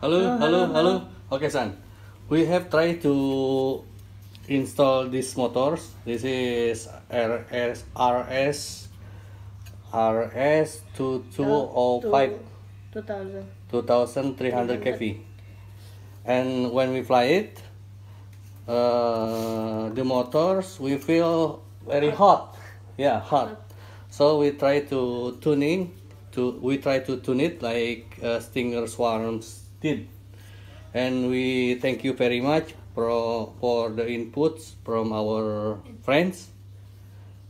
Hello. Okay, son. We have tried to install these motors. This is RS 2205 2000. 2300 kV. And when we fly it, the motors we feel very hot. Yeah, hot. So we try to tune it like Stinger Swarms did. And we thank you very much for the inputs from our friends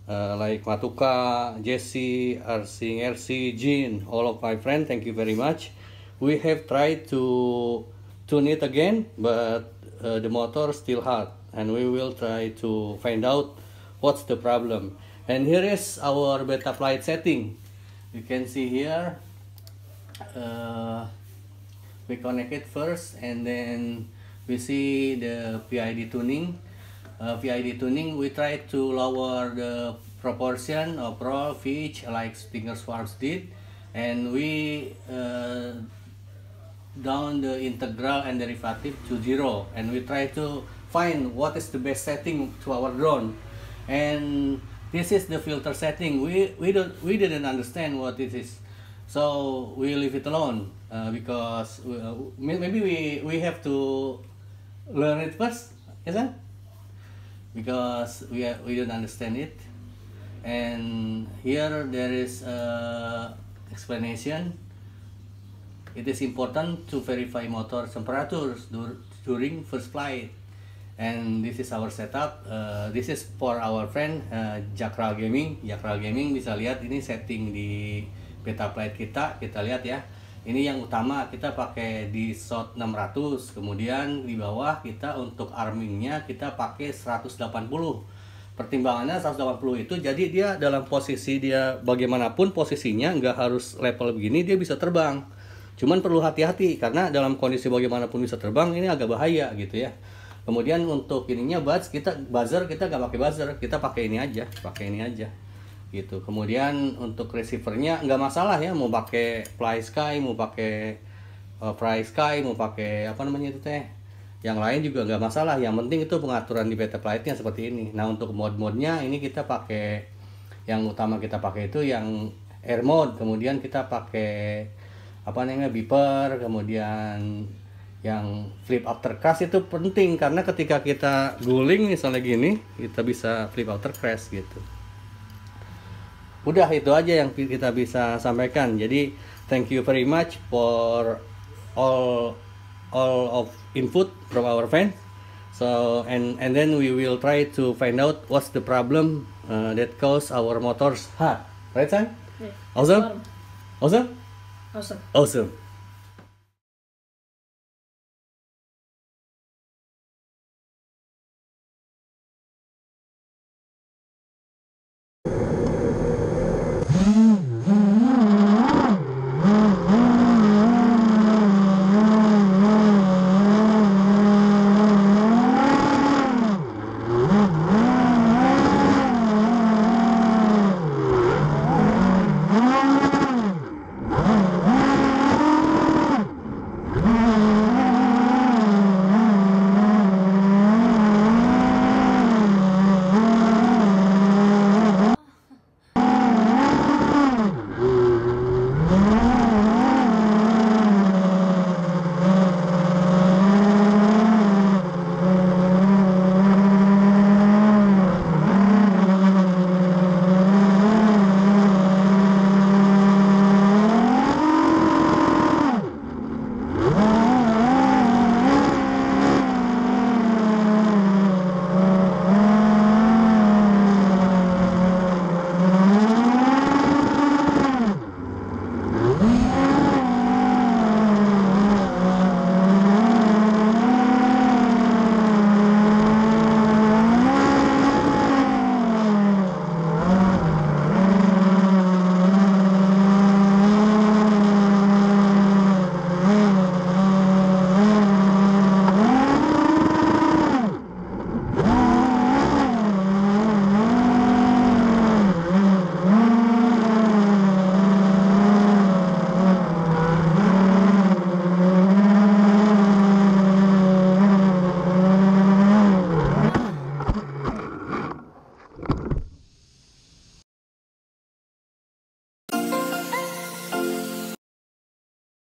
like Matuka, Jesse, RC, Jean, all of my friends. Thank you very much. We have tried to tune it again, but the motor still hot, and we will try to find out what's the problem. And here is our beta flight setting. You can see here. We connect it first, and then we see the PID tuning. PID tuning, we try to lower the proportion of roll pitch like Stinger Swarms did, and we down the integral and derivative to 0, and we try to find what is the best setting to our drone. And this is the filter setting. We didn't understand what it is, so we leave it alone because maybe we have to learn it first, isn't it? Because we don't understand it. And here there is explanation. It is important to verify motor temperatures during first flight. And this is our setup. This is for our friend Jakral Gaming. Jakral Gaming bisa lihat ini setting di beta flight kita. Kita lihat ya. Ini yang utama kita pakai di shot 600. Kemudian di bawah kita untuk armingnya kita pakai 180. Pertimbangannya 180 itu jadi dia dalam posisi dia bagaimanapun posisinya nggak harus level begini dia bisa terbang. Cuman perlu hati-hati karena dalam kondisi bagaimanapun bisa terbang ini agak bahaya gitu ya. Kemudian untuk ininya buzzer kita nggak pakai buzzer, kita pakai ini aja gitu. Kemudian untuk receivernya nggak masalah ya, mau pakai Frsky, mau pakai Frsky, mau pakai apa namanya itu teh, yang lain juga nggak masalah. Yang penting itu pengaturan di beta flightnya seperti ini. Nah untuk mode-modenya ini kita pakai yang utama kita pakai itu yang air mode, kemudian kita pakai apa namanya beeper, kemudian yang flip after crash itu penting karena ketika kita guling misalnya gini kita bisa flip after crash gitu. Udah itu aja yang kita bisa sampaikan. Jadi thank you very much for all of input from our fans. So and then we will try to find out what's the problem that cause our motors hot. Right, son? Yeah. Awesome. Awesome. Awesome.